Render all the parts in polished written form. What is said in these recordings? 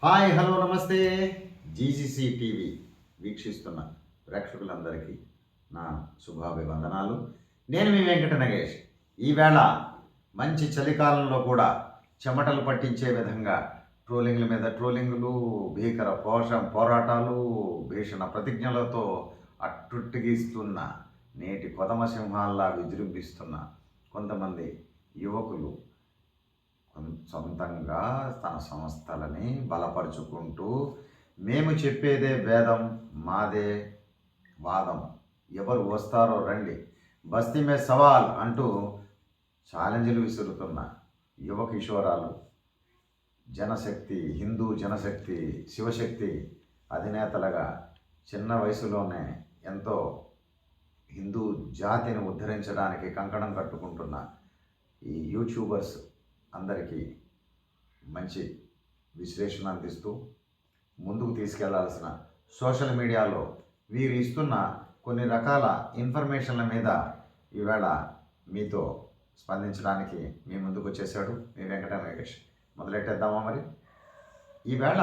Hi hello నమస్తే. GGC TV వీక్షిస్తున్న ప్రేక్షకులందరికీ నా శుభాభివందనాలు. నేను మీ వెంకట నగేష్. ఈవేళ మంచి చలికాలంలో కూడా చెమటలు పట్టించే విధంగా ట్రోలింగ్ల మీద ట్రోలింగులు, భీకర పోరాటాలు, భీషణ ప్రతిజ్ఞలతో అట్టుట్టిగిస్తున్న నేటి కొదమ సింహాల్లా విజృంభిస్తున్న కొంతమంది యువకులు సొంతంగా తన సంస్థలని బలపరుచుకుంటూ మేము చెప్పేదే వేదం, మాదే వాదం, ఎవరు వస్తారో రండి, బస్తీ మే సవాల్ అంటూ ఛాలెంజ్లు విసురుతున్న యువ కిషోరాలు, జనశక్తి, హిందూ జనశక్తి, శివశక్తి అధినేతలుగా చిన్న వయసులోనే ఎంతో హిందూ జాతిని ఉద్ధరించడానికి కంకణం కట్టుకుంటున్న ఈ యూట్యూబర్స్ అందరికీ మంచి విశ్లేషణ అందిస్తూ ముందుకు తీసుకెళ్లాల్సిన సోషల్ మీడియాలో వీరు ఇస్తున్న కొన్ని రకాల ఇన్ఫర్మేషన్ల మీద ఈవేళ మీతో స్పందించడానికి మీ ముందుకు వచ్చేసాడు మీ వెంకట నగేష్. మొదలెట్టేద్దామా మరి? ఈవేళ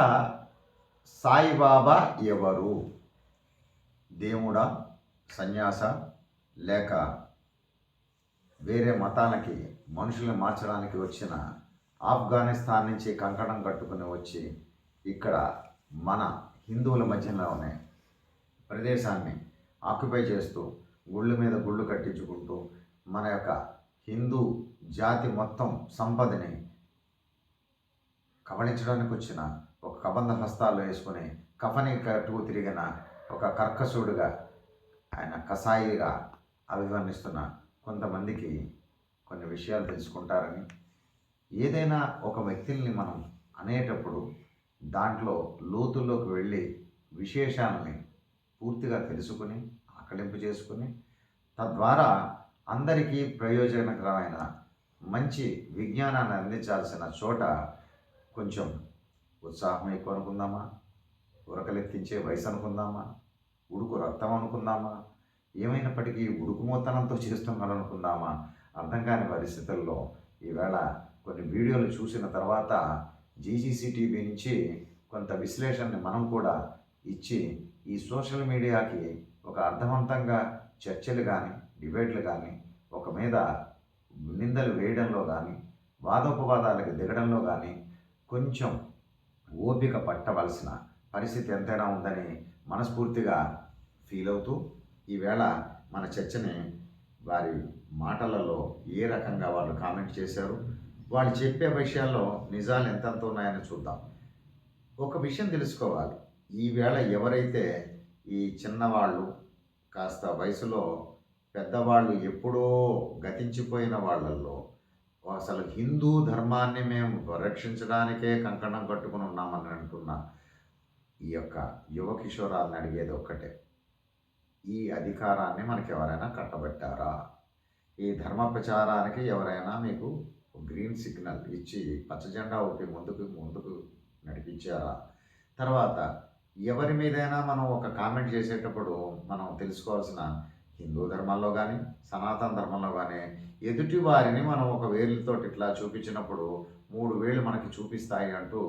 సాయిబాబా ఎవరు? దేవుడా, సన్యాస, లేక వేరే మతాలకి మనుషుల్ని మార్చడానికి వచ్చిన ఆఫ్ఘనిస్తాన్ నుంచి కంకణం కట్టుకుని వచ్చి ఇక్కడ మన హిందువుల మధ్యలోనే ప్రదేశాన్ని ఆక్యుపై చేస్తూ గుళ్ళు మీద గుళ్ళు కట్టించుకుంటూ మన యొక్క హిందూ జాతి మొత్తం సంపదని కబళించడానికి వచ్చిన ఒక కబంధ హస్తాలు వేసుకుని కఫని కట్టుకు తిరిగిన ఒక కర్కసుడుగా, ఆయన కసాయిగా అభివర్ణిస్తున్న కొంతమందికి కొన్ని విషయాలు తెలుసుకుంటారని, ఏదైనా ఒక వ్యక్తిని మనం అనేటప్పుడు దాంట్లో లోతుల్లోకి వెళ్ళి విశేషాలని పూర్తిగా తెలుసుకుని ఆకలింపు చేసుకుని తద్వారా అందరికీ ప్రయోజనకరమైన మంచి విజ్ఞానాన్ని అందించాల్సిన చోట కొంచెం ఉత్సాహం ఎక్కువ అనుకుందామా, ఉరకలెత్తించే వయసు అనుకుందామా, ఉడుకు రక్తం అనుకుందామా, ఏమైనప్పటికీ ఉడుకుమోతనంతో చేస్తున్నాడు అనుకుందామా, అర్థం కాని పరిస్థితుల్లో ఈవేళ కొన్ని వీడియోలు చూసిన తర్వాత జీజీసీ టీవీ నుంచి కొంత విశ్లేషణని మనం కూడా ఇచ్చి ఈ సోషల్ మీడియాకి ఒక అర్థవంతంగా చర్చలు కానీ డిబేట్లు కానీ ఒక మీద నిందలు వేయడంలో కానీ వాదోపవాదాలకు దిగడంలో కానీ కొంచెం ఓపిక పట్టవలసిన పరిస్థితి ఎంతైనా ఉందని మనస్ఫూర్తిగా ఫీల్ అవుతూ ఈవేళ మన చర్చని వారి మాటలలో ఏ రకంగా వాళ్ళు కామెంట్ చేశారు, వాళ్ళు చెప్పే విషయాల్లో నిజాలు ఎంతెంత ఉన్నాయని చూద్దాం. ఒక విషయం తెలుసుకోవాలి, ఈవేళ ఎవరైతే ఈ చిన్నవాళ్ళు కాస్త వయసులో పెద్దవాళ్ళు ఎప్పుడో గతించిపోయిన వాళ్ళల్లో అసలు హిందూ ధర్మాన్ని మేము రక్షించడానికే కంకణం కట్టుకుని ఉన్నామని అంటున్న ఈ యొక్క యువ కిషోరాలను అడిగేది ఒక్కటే, ఈ అధికారాన్ని మనకి ఎవరైనా కట్టబెట్టారా? ఈ ధర్మ ప్రచారానికి ఎవరైనా మీకు గ్రీన్ సిగ్నల్ ఇచ్చి పచ్చజెండా ఊపి ముందుకు ముందుకు నడిపించారా? తర్వాత ఎవరి మీదైనా మనం ఒక కామెంట్ చేసేటప్పుడు మనం తెలుసుకోవాల్సిన, హిందూ ధర్మంలో కానీ సనాతన ధర్మంలో కానీ ఎదుటి వారిని మనం ఒక వేలుతో ఇట్లా చూపించినప్పుడు 3 వేలు మనకి చూపిస్తాయి అంటూ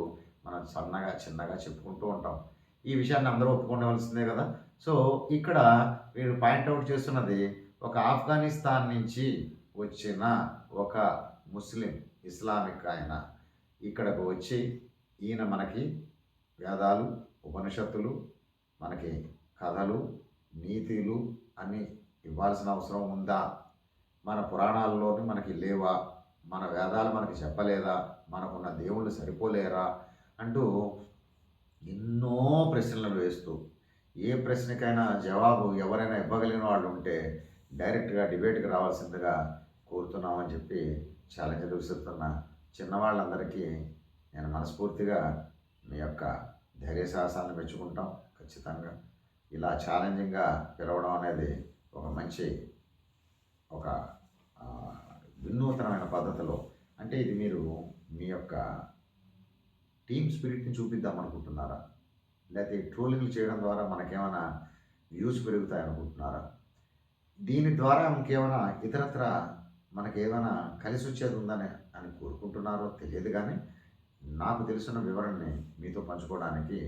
మనం సన్నగా చిన్నగా చెప్పుకుంటూ ఉంటాం. ఈ విషయాన్ని అందరూ ఒప్పుకోవలసిందే కదా. సో ఇక్కడ వీరు పాయింట్అవుట్ చేస్తున్నది, ఒక ఆఫ్ఘనిస్తాన్ నుంచి వచ్చిన ఒక ముస్లిం ఇస్లామిక్ ఆయన ఇక్కడకు వచ్చి ఈయన మనకి వేదాలు, ఉపనిషత్తులు, మనకి కథలు, నీతులు అన్నీ ఇవ్వాల్సిన అవసరం ఉందా? మన పురాణాల్లోని మనకి లేవా? మన వేదాలు మనకి చెప్పలేదా? మనకున్న దేవుళ్ళు సరిపోలేరా? అంటూ ఎన్నో ప్రశ్నలు వేస్తూ, ఏ ప్రశ్నకైనా జవాబు ఎవరైనా ఇవ్వగలిగిన వాళ్ళు ఉంటే డైరెక్ట్గా డిబేట్కి రావాల్సిందిగా కోరుతున్నామని చెప్పి ఛాలెంజ్లు విసురుతున్న చిన్నవాళ్ళందరికీ నేను మనస్ఫూర్తిగా మీ యొక్క ధైర్య సాహసాన్ని మెచ్చుకుంటాం. ఖచ్చితంగా ఇలా ఛాలెంజింగ్గా పిలవడం అనేది ఒక మంచి ఒక వినూతనమైన పద్ధతిలో, అంటే ఇది మీరు మీ యొక్క టీమ్ స్పిరిట్ని చూపిద్దాం అనుకుంటున్నారా? లేకపోతే ట్రోలింగ్లు చేయడం ద్వారా మనకేమైనా వ్యూస్ పెరుగుతాయి అనుకుంటున్నారా? దీని ద్వారా ఇంకేమైనా ఇతరత్ర మనకేమైనా కలిసి వచ్చేది ఉందని కోరుకుంటున్నారో తెలియదు, కానీ నాకు తెలిసిన వివరణని మీతో పంచుకోవడానికి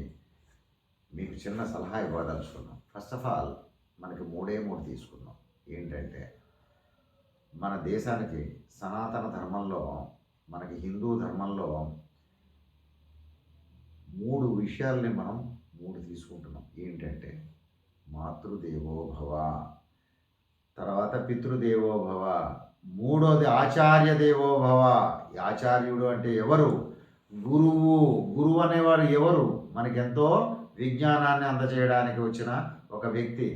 మీకు చిన్న సలహా ఇవ్వదలుచుకున్నాం. ఫస్ట్ ఆఫ్ ఆల్ మనకి మూడే మూడు తీసుకుందాం. ఏంటంటే మన దేశానికి సనాతన ధర్మంలో, మనకి హిందూ ధర్మంలో మూడు విషయాల్ని మనం మూడు తీసుకుంటున్నాం. ఏంటంటే మాతృదేవో భవ, తర్వాత పితృదేవో భవ, మూడోది ఆచార్య దేవో భవ. ఈ ఆచార్యుడు అంటే ఎవరు? గురువు. గురువు అనేవాడు ఎవరు? మనకెంతో విజ్ఞానాన్ని అందజేయడానికి వచ్చిన ఒక వ్యక్తి.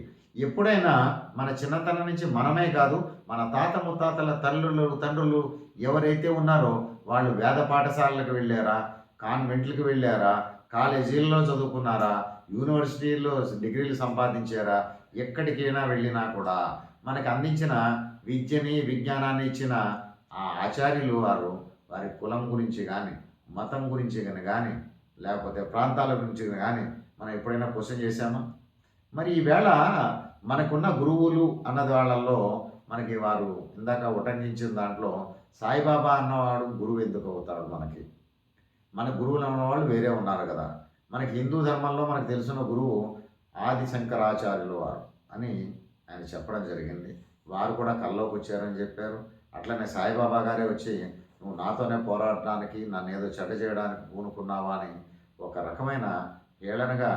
ఎప్పుడైనా మన చిన్నతనం నుంచి మనమే కాదు, మన తాత ముత్తాతల తండ్రులు ఎవరైతే ఉన్నారో వాళ్ళు వేద పాఠశాలలకు వెళ్ళారా, కాన్వెంట్లకు వెళ్ళారా, కాలేజీల్లో చదువుకున్నారా, యూనివర్సిటీల్లో డిగ్రీలు సంపాదించారా, ఎక్కడికైనా వెళ్ళినా కూడా మనకు అందించిన విద్యని విజ్ఞానాన్ని ఇచ్చిన ఆ ఆచార్యులు వారు వారి కులం గురించి కానీ, మతం గురించి కానీ, లేకపోతే ప్రాంతాల గురించి కానీ మనం ఎప్పుడైనా క్వశ్చన్ చేశామా? మరి ఈవేళ మనకున్న గురువులు అన్నది వాళ్ళల్లో మనకి వారు ఇందాక ఉటంకించిన దాంట్లో సాయిబాబా అన్నవాడు గురువు ఎందుకు అవుతాడు? మన గురువులు అన్నవాళ్ళు వేరే ఉన్నారు కదా. మనకి హిందూ ధర్మంలో మనకు తెలిసిన గురువు ఆది శంకరాచార్యులు వారు అని ఆయన చెప్పడం జరిగింది. వారు కూడా కల్లోకి వచ్చారని చెప్పారు. అట్లనే సాయిబాబా గారే వచ్చి నువ్వు నాతోనే పోరాడటానికి, నన్ను ఏదో చెడ్డ చేయడానికి పూనుకున్నావా అని ఒక రకమైన ఏళనగా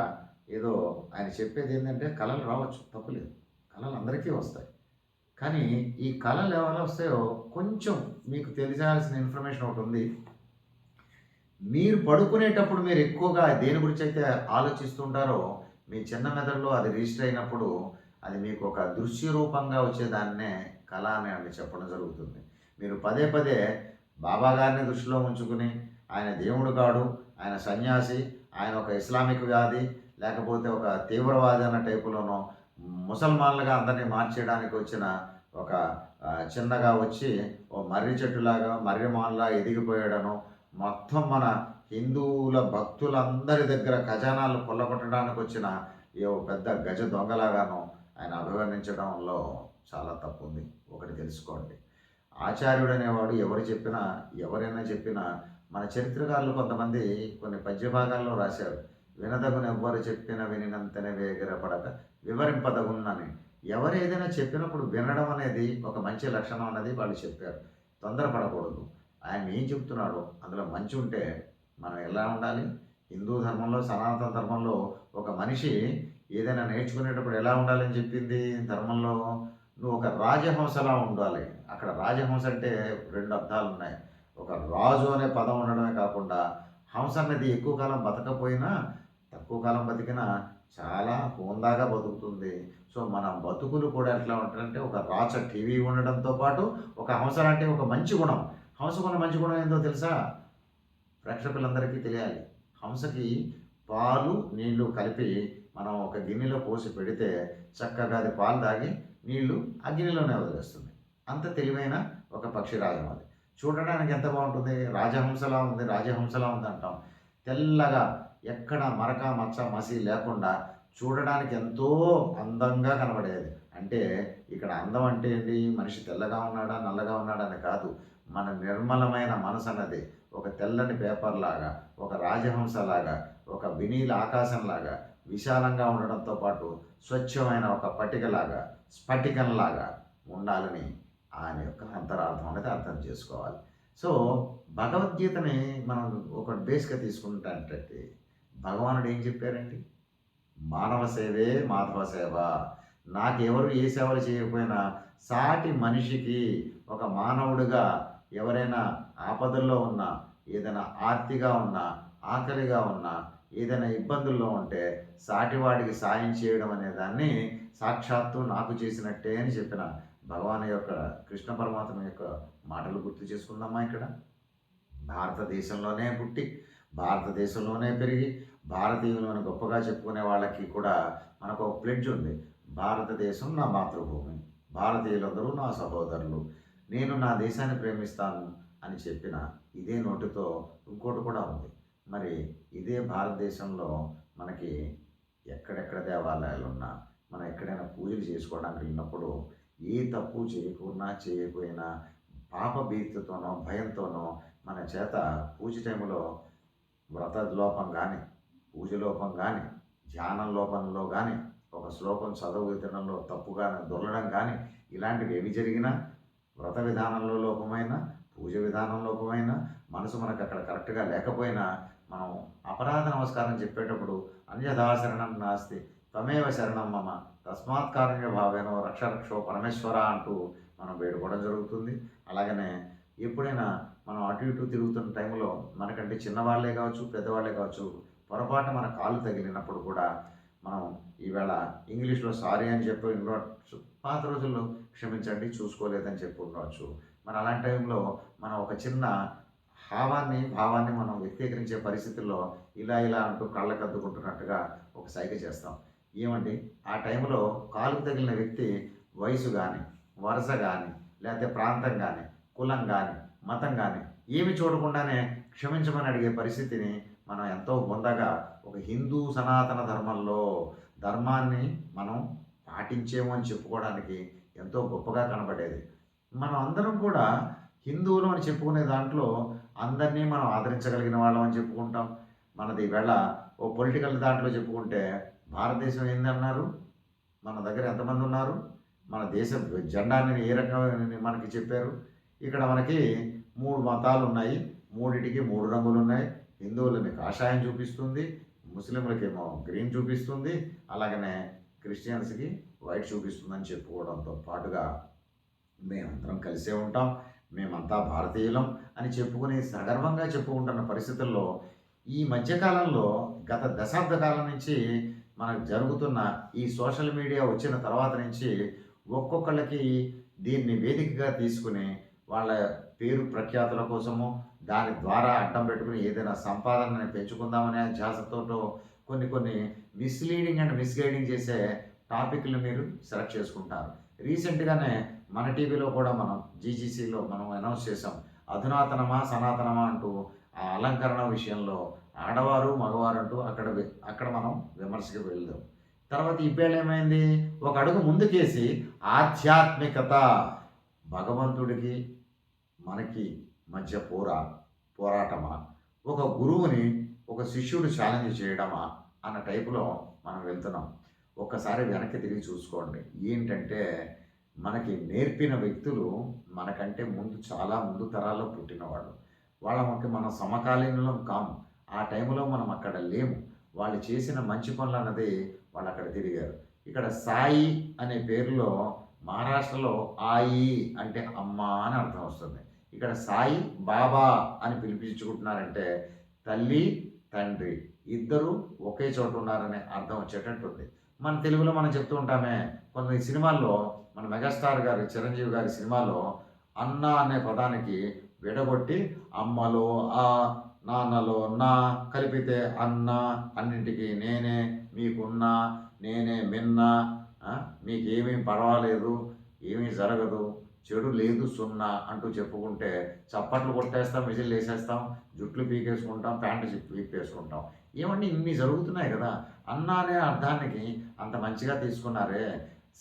ఏదో ఆయన చెప్పేది ఏంటంటే కళలు రావచ్చు, తప్పులేదు, కళలు అందరికీ వస్తాయి. కానీ ఈ కళలు ఎవరు వస్తాయో కొంచెం మీకు తెలియాల్సిన ఇన్ఫర్మేషన్ ఒకటి ఉంది. మీరు పడుకునేటప్పుడు మీరు ఎక్కువగా దేని గురించి అయితే ఆలోచిస్తుంటారో మీ చిన్న మెదడులో అది రిజిస్టర్ అయినప్పుడు అది మీకు ఒక దృశ్య రూపంగా వచ్చేదాన్నే కళ అని చెప్పడం జరుగుతుంది. మీరు పదే పదే బాబా గారిని దృష్టిలో ఉంచుకుని ఆయన దేవుడు కాడు, ఆయన సన్యాసి, ఆయన ఒక ఇస్లామిక్ వ్యాధి, లేకపోతే ఒక తీవ్రవాది అన్న టైపులోనో ముసల్మాన్లుగా అందరినీ మార్చేయడానికి వచ్చిన ఒక చిన్నగా వచ్చి ఓ మర్రి చెట్టులాగా మర్రి మాల్లా ఎదిగిపోయాడనో, మొత్తం మన హిందువుల భక్తులందరి దగ్గర ఖజానాలు కొల్లగొట్టడానికి వచ్చిన ఏ పెద్ద గజ దొంగలాగానో ఆయన అభివర్ణించడంలో చాలా తప్పు ఉంది. ఒకటి తెలుసుకోండి, ఆచార్యుడు అనేవాడు ఎవరైనా చెప్పినా మన చరిత్రకారులు కొంతమంది కొన్ని పద్య భాగాల్లో రాశారు. వినదగున ఎవ్వరు చెప్పిన వినినంతనే వేగిరపడక వివరింపదగునని. ఎవరు ఏదైనా చెప్పినప్పుడు వినడం అనేది ఒక మంచి లక్షణం అన్నది వాళ్ళు చెప్పారు. తొందరపడకూడదు. ఆయన ఏం చెప్తున్నాడో అందులో మంచి ఉంటే మనం ఎలా ఉండాలి? హిందూ ధర్మంలో, సనాతన ధర్మంలో ఒక మనిషి ఏదైనా నేర్చుకునేటప్పుడు ఎలా ఉండాలని చెప్పింది ధర్మంలో? నువ్వు ఒక రాజహంసలా ఉండాలి. అక్కడ రాజహంస అంటే రెండు అర్థాలు ఉన్నాయి. ఒక రాజు అనే పదం ఉండడమే కాకుండా హంస అనేది ఎక్కువ కాలం బతకపోయినా తక్కువ కాలం బతికినా చాలా హోందాగా బతుకుతుంది. సో మన బతుకులు కూడా ఎట్లా ఉంటాయంటే ఒక రాచ టీవీ ఉండడంతో పాటు ఒక హంస లాంటి ఒక మంచి గుణం. హంసకున్న మంచి గుణం ఏందో తెలుసా? ప్రేక్షకులందరికీ తెలియాలి. హంసకి పాలు నీళ్లు కలిపి మనం ఒక గిన్నెలో పోసి పెడితే చక్కగా అది పాలు తాగి నీళ్లు ఆ గిన్నెలోనే వదిలేస్తుంది. అంత తెలివైన ఒక పక్షిరాజం అది. చూడడానికి ఎంత బాగుంటుంది, రాజహంసలా ఉంది అంటాం. తెల్లగా ఎక్కడ మరక మచ్చ మసి లేకుండా చూడడానికి ఎంతో అందంగా కనబడేది. అంటే ఇక్కడ అందం అంటే ఏంటి? మనిషి తెల్లగా ఉన్నాడా నల్లగా ఉన్నాడా అని కాదు, మన నిర్మలమైన మనసు అన్నది ఒక తెల్లని పేపర్ లాగా, ఒక రాజహంసలాగా, ఒక వినీల ఆకాశంలాగా విశాలంగా ఉండడంతో పాటు స్వచ్ఛమైన ఒక పట్టికలాగా, స్ఫటికంలాగా ఉండాలని ఆయన యొక్క అంతరార్థం అనేది అర్థం చేసుకోవాలి. సో భగవద్గీతని మనం ఒక బేస్గా తీసుకుంటే భగవానుడు ఏం చెప్పారండి? మానవ సేవే మాధవ సేవ. నాకెవరు ఏ సేవలు చేయకపోయినా సాటి మనిషికి ఒక మానవుడిగా ఎవరైనా ఆపదల్లో ఉన్నా, ఏదైనా ఆర్తిగా ఉన్నా, ఆకలిగా ఉన్నా, ఏదైనా ఇబ్బందుల్లో ఉంటే సాటివాడికి సాయం చేయడం అనే దాన్ని సాక్షాత్తు నాకు చేసినట్టే అని చెప్పిన భగవాన్ యొక్క కృష్ణ పరమాత్మ యొక్క మాటలు గుర్తు చేసుకుందామా? ఇక్కడ భారతదేశంలోనే పుట్టి, భారతదేశంలోనే పెరిగి, భారతీయులను గొప్పగా చెప్పుకునే వాళ్ళకి కూడా మనకు ఒక ప్లెడ్జ్ ఉంది. భారతదేశం నా మాతృభూమి, భారతీయులందరూ నా సహోదరులు, నేను నా దేశాన్ని ప్రేమిస్తాను అని చెప్పిన ఇదే నోటితో ఇంకోటి కూడా ఉంది. మరి ఇదే భారతదేశంలో మనకి ఎక్కడెక్కడ దేవాలయాలు ఉన్నా, మనం ఎక్కడైనా పూజలు చేసుకోవడానికి వెళ్ళినప్పుడు ఏ తప్పు చేయకపోయినా పాప భీతితోనో భయంతోనో మన చేత పూజ టైంలో వ్రత లోపం కానీ, పూజ లోపం కానీ, ధ్యానం లోపంలో కానీ, ఒక శ్లోకం చదువు విధానంలో తప్పుగా దొరలడం కానీ, ఇలాంటివి ఏవి జరిగినా, వ్రత విధానంలో లోపమైన, పూజ విధానం లోపమైన, మనసు మనకు అక్కడ కరెక్ట్గా లేకపోయినా, మనం అపరాధ నమస్కారం చెప్పేటప్పుడు అన్యథా శరణం నాస్తి త్వమేవ శరణం మమ తస్మాత్ కారుణ్య భావేనో రక్ష రక్షో పరమేశ్వర అంటూ మనం వేడుకోవడం జరుగుతుంది. అలాగనే ఎప్పుడైనా మనం అటు ఇటు తిరుగుతున్న టైంలో మనకంటే చిన్నవాళ్లే కావచ్చు, పెద్దవాళ్లే కావచ్చు, పొరపాటు మన కాలు తగిలినప్పుడు కూడా మనం ఈవేళ ఇంగ్లీష్లో సారీ అని చెప్పి ఉండవచ్చు, పాత రోజుల్లో క్షమించండి చూసుకోలేదని చెప్పి ఉండవచ్చు. మరి అలాంటి టైంలో మనం ఒక చిన్న భావాన్ని మనం వ్యక్తీకరించే పరిస్థితుల్లో ఇలా అంటూ కళ్ళకు అద్దుకుంటున్నట్టుగా ఒక సైగ చేస్తాం. ఏమండి ఆ టైంలో కాలుకు తగిలిన వ్యక్తి వయసు కానీ, వరుస కానీ, లేకపోతే ప్రాంతం కానీ, కులం కానీ, మతం కానీ ఏమి చూడకుండానే క్షమించమని అడిగే పరిస్థితిని మనం ఎంతో పొందగా ఒక హిందూ సనాతన ధర్మాన్ని మనం పాటించేమో అని చెప్పుకోవడానికి ఎంతో గొప్పగా కనబడేది. మనం అందరం కూడా హిందువులు అని చెప్పుకునే దాంట్లో అందరినీ మనం ఆదరించగలిగిన వాళ్ళం అని చెప్పుకుంటాం. మనది ఈవేళ ఓ పొలిటికల్ దాంట్లో చెప్పుకుంటే భారతదేశం ఏందన్నారు, మన దగ్గర ఎంతమంది ఉన్నారు, మన దేశ జెండాని ఏ రకంగా మనకి చెప్పారు. ఇక్కడ మనకి 3 మతాలు ఉన్నాయి, 3టికి 3 రంగులు ఉన్నాయి. హిందువులని కాషాయం చూపిస్తుంది, ముస్లింలకేమో గ్రీన్ చూపిస్తుంది, అలాగనే క్రిస్టియన్స్కి వైట్ చూపిస్తుందని చెప్పుకోవడంతో పాటుగా మేమందరం కలిసే ఉంటాం, మేమంతా భారతీయులం అని చెప్పుకుని సగర్వంగా చెప్పుకుంటున్న పరిస్థితుల్లో ఈ మధ్యకాలంలో గత దశాబ్ద కాలం నుంచి మనకు జరుగుతున్న ఈ సోషల్ మీడియా వచ్చిన తర్వాత నుంచి ఒక్కొక్కళ్ళకి దీన్ని వేదికగా తీసుకుని వాళ్ళ పేరు ప్రఖ్యాతుల కోసము దాని ద్వారా అడ్డం పెట్టుకుని ఏదైనా సంపాదనని పెంచుకుందామనే ధ్యాసతోటో కొన్ని మిస్లీడింగ్ అండ్ మిస్గైడింగ్ చేసే టాపిక్లు మీరు సెలెక్ట్ చేసుకుంటారు. రీసెంట్గానే మన టీవీలో కూడా మనం జీజీసీలో మనం అనౌన్స్ చేసాం, అధునాతనమా సనాతనమా అంటూ ఆ అలంకరణ విషయంలో ఆడవారు మగవారు అంటూ అక్కడ మనం విమర్శకి వెళ్దాం. తర్వాత ఇప్పేళ్ళు ఏమైంది, ఒక అడుగు ముందుకేసి ఆధ్యాత్మికత, భగవంతుడికి మనకి మధ్య పోరాటమా, ఒక గురువుని ఒక శిష్యుడు ఛాలెంజ్ చేయడమా అన్న టైపులో మనం వెళ్తున్నాం. ఒక్కసారి వెనక్కి తిరిగి చూసుకోండి. ఏంటంటే మనకి నేర్పిన వ్యక్తులు మనకంటే చాలా ముందు తరాల్లో పుట్టినవాళ్ళు. వాళ్ళకి మనం సమకాలీనులం కాము. ఆ టైంలో మనం అక్కడ లేము. వాళ్ళు చేసిన మంచి పనులు అన్నది వాళ్ళు అక్కడ తిరిగారు. ఇక్కడ సాయి అనే పేరులో మహారాష్ట్రలో ఆయి అంటే అమ్మ అని అర్థం వస్తుంది. ఇక్కడ సాయి బాబా అని పిలిపించుకుంటున్నారంటే తల్లి తండ్రి ఇద్దరు ఒకే చోట ఉన్నారనే అర్థం వచ్చేటట్టుంది. మన తెలుగులో మనం చెప్తూ ఉంటామే, కొన్ని సినిమాల్లో మన మెగాస్టార్ గారి చిరంజీవి గారి సినిమాలో అన్న అనే పదానికి విడగొట్టి అమ్మలో ఆ, నాన్నలో నా కలిపితే అన్న, అన్నింటికి నేనే, మీకున్నా నేనే మిన్న, మీకేమీ పర్వాలేదు, ఏమీ జరగదు, చెడు లేదు సున్నా అంటూ చెప్పుకుంటే చప్పట్లు కొట్టేస్తాం, విజిల్ వేసేస్తాం, జుట్లు పీకేసుకుంటాం, ప్యాంటు పీకేసుకుంటాం. ఏమండి ఇన్ని జరుగుతున్నాయి కదా. అన్న అనే అర్థానికి అంత మంచిగా తీసుకున్నారే.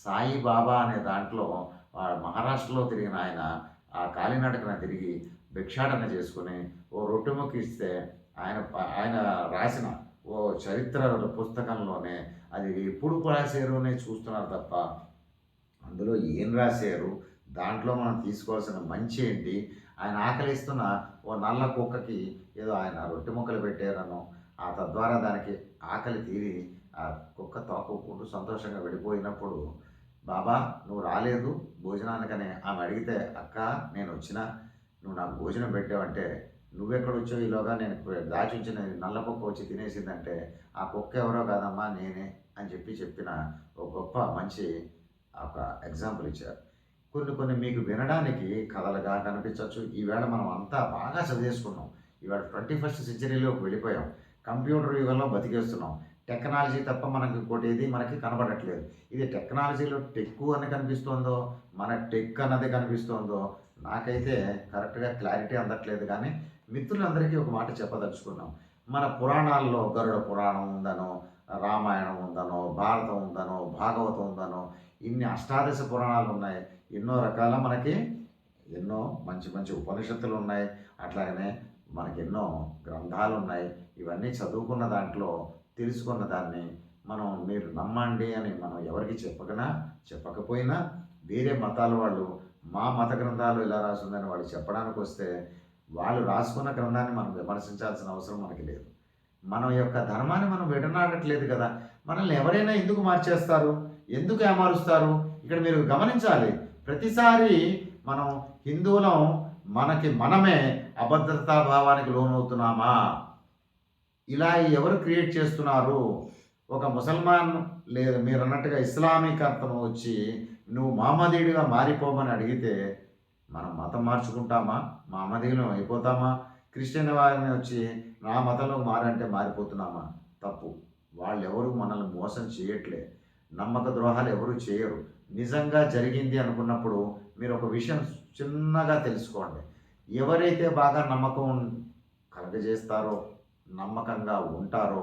సాయిబాబా అనే దాంట్లో మహారాష్ట్రలో తిరిగిన ఆయన ఆ కాలినడకన తిరిగి భిక్షాటన చేసుకుని ఓ రొట్టె ముక్క ఇస్తే ఆయన రాసిన ఓ చరిత్ర పుస్తకంలోనే అది ఎప్పుడు రాశారు అని చూస్తున్నారు తప్ప అందులో ఏం రాశారు, దాంట్లో మనం తీసుకోవాల్సిన మంచి ఏంటి, ఆయన ఆకలిస్తున్న ఓ నల్ల కుక్కకి ఏదో ఆయన రొట్టె ముక్కలు పెట్టారనో ఆ తద్వారా దానికి ఆకలి తీరి ఆ కుక్క తోకకుంటూ సంతోషంగా వెళ్ళిపోయినప్పుడు బాబా నువ్వు రాలేదు భోజనానికని ఆమె అడిగితే అక్క నేను వచ్చినా నువ్వు నాకు భోజనం పెట్టావంటే నువ్వెక్కడొచ్చావు ఈలోగా నేను దాచి ఉంచిన నల్ల కుక్క వచ్చి తినేసిందంటే ఆ కుక్క ఎవరో కాదమ్మా నేనే అని చెప్పిన ఒక గొప్ప మంచి ఒక ఎగ్జాంపుల్ ఇచ్చారు. కొన్ని మీకు వినడానికి కథలుగా కనిపించవచ్చు. ఈవేళ మనం అంతా బాగా చదివేసుకున్నాం. ఈవేళ 21st సెంచరీలోకి వెళ్ళిపోయాం. కంప్యూటర్ యుగంలో బతికేస్తున్నాం. టెక్నాలజీ తప్ప మనకి ఇంకోటి ఏది మనకి కనబడట్లేదు. ఇది టెక్నాలజీలో టెక్కు అని కనిపిస్తోందో మన టెక్ అన్నది కనిపిస్తోందో నాకైతే కరెక్ట్గా క్లారిటీ అందట్లేదు. కానీ మిత్రులందరికీ ఒక మాట చెప్పదలుచుకున్నాం. మన పురాణాల్లో గరుడ పురాణం ఉందనో, రామాయణం ఉందనో, భారతం ఉందనో, భాగవతం ఉందనో ఇన్ని అష్టాదశ పురాణాలు ఉన్నాయి. ఎన్నో రకాల మనకి ఎన్నో మంచి మంచి ఉపనిషత్తులు ఉన్నాయి. అట్లాగనే మనకెన్నో గ్రంథాలు ఉన్నాయి. ఇవన్నీ చదువుకున్న దాంట్లో తెలుసుకున్న దాన్ని మీరు నమ్మండి అని మనం ఎవరికి చెప్పకపోయినా వేరే మతాల వాళ్ళు మా మత గ్రంథాలు ఇలా రాసిందని వాళ్ళు చెప్పడానికి వస్తే వాళ్ళు రాసుకున్న గ్రంథాన్ని మనం విమర్శించాల్సిన అవసరం మనకి లేదు. మన యొక్క ధర్మాన్ని మనం విడనాడట్లేదు కదా. మనల్ని ఎవరైనా ఎందుకు మార్చేస్తారు, ఎందుకు ఏమారుస్తారు? ఇక్కడ మీరు గమనించాలి. ప్రతిసారి మనం హిందువులం మనమే అభద్రతా భావానికి లోనవుతున్నామా? ఇలా ఎవరు క్రియేట్ చేస్తున్నారు? ఒక ముసల్మాన్ లేదా మీరు అన్నట్టుగా ఇస్లామిక్ అతను వచ్చి నువ్వు మహమ్మదీయుడిగా మారిపోమని అడిగితే మనం మతం మార్చుకుంటామా? మహమ్మదీయులం అయిపోతామా? క్రిస్టియన్ వారిని వచ్చి నా మతంలో మారంటే మారిపోతున్నామా? తప్పు. వాళ్ళెవరూ మనల్ని మోసం చేయట్లే. నమ్మక ద్రోహాలు ఎవరు చేయరు. నిజంగా జరిగింది అనుకున్నప్పుడు మీరు ఒక విషయం చిన్నగా తెలుసుకోండి. ఎవరైతే బాగా నమ్మకం కలగజేస్తారో, నమ్మకంగా ఉంటారో,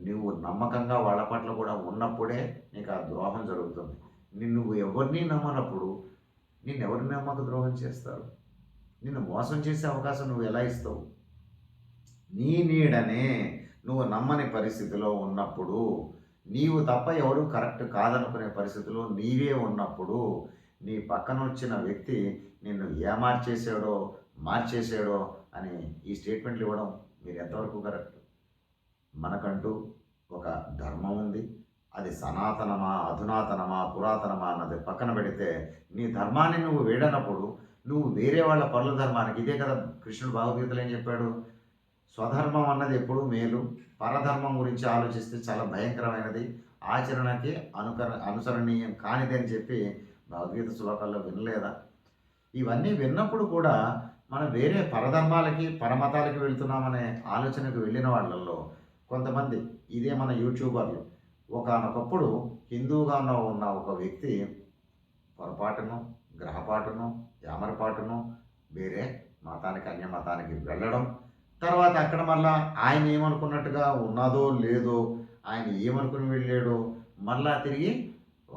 నువ్వు నమ్మకంగా వాళ్ళ పట్ల కూడా ఉన్నప్పుడే నీకు ఆ ద్రోహం జరుగుతుంది. నువ్వు ఎవరిని నమ్మనప్పుడు నిన్నెవరిని నమ్మక ద్రోహం చేస్తారు? నిన్ను మోసం చేసే అవకాశం నువ్వు ఎలా ఇస్తావు? నీ నీడనే నువ్వు నమ్మని పరిస్థితిలో ఉన్నప్పుడు, నీవు తప్ప ఎవరు కరెక్ట్ కాదనుకునే పరిస్థితిలో నీవే ఉన్నప్పుడు, నీ పక్కన వచ్చిన వ్యక్తి నిన్ను మార్చేసాడో అని ఈ స్టేట్మెంట్లు ఇవ్వడం మీరు ఎంతవరకు కరెక్ట్? మనకంటూ ఒక ధర్మం ఉంది. అది సనాతనమా, అధునాతనమా, పురాతనమా అన్నది పక్కన పెడితే నీ ధర్మాన్ని నువ్వు వేడనప్పుడు నువ్వు వేరే వాళ్ళ పరుల ధర్మానికి, ఇదే కదా కృష్ణుడు భగవద్గీతలో ఏం చెప్పాడు? స్వధర్మం అన్నది ఎప్పుడూ మేలు, పరధర్మం గురించి ఆలోచిస్తే చాలా భయంకరమైనది, ఆచరణకి అనుసరణీయం కానిది అని చెప్పి భగవద్గీత శ్లోకాల్లో వినలేదా? ఇవన్నీ విన్నప్పుడు కూడా మనం వేరే పరధర్మాలకి పరమతాలకి వెళ్తున్నామనే ఆలోచనకు వెళ్ళిన వాళ్ళల్లో కొంతమంది, ఇదే మన యూట్యూబర్లు, ఒకానొకప్పుడు హిందువుగా ఉన్న ఒక వ్యక్తి పొరపాటును, గ్రహపాటును, యామరపాటును వేరే మతానికి, అన్య మతానికి వెళ్ళడం, తర్వాత అక్కడ మళ్ళా ఆయన ఏమనుకున్నట్టుగా ఉన్నదో లేదో, ఆయన ఏమనుకుని వెళ్ళాడో, మళ్ళా తిరిగి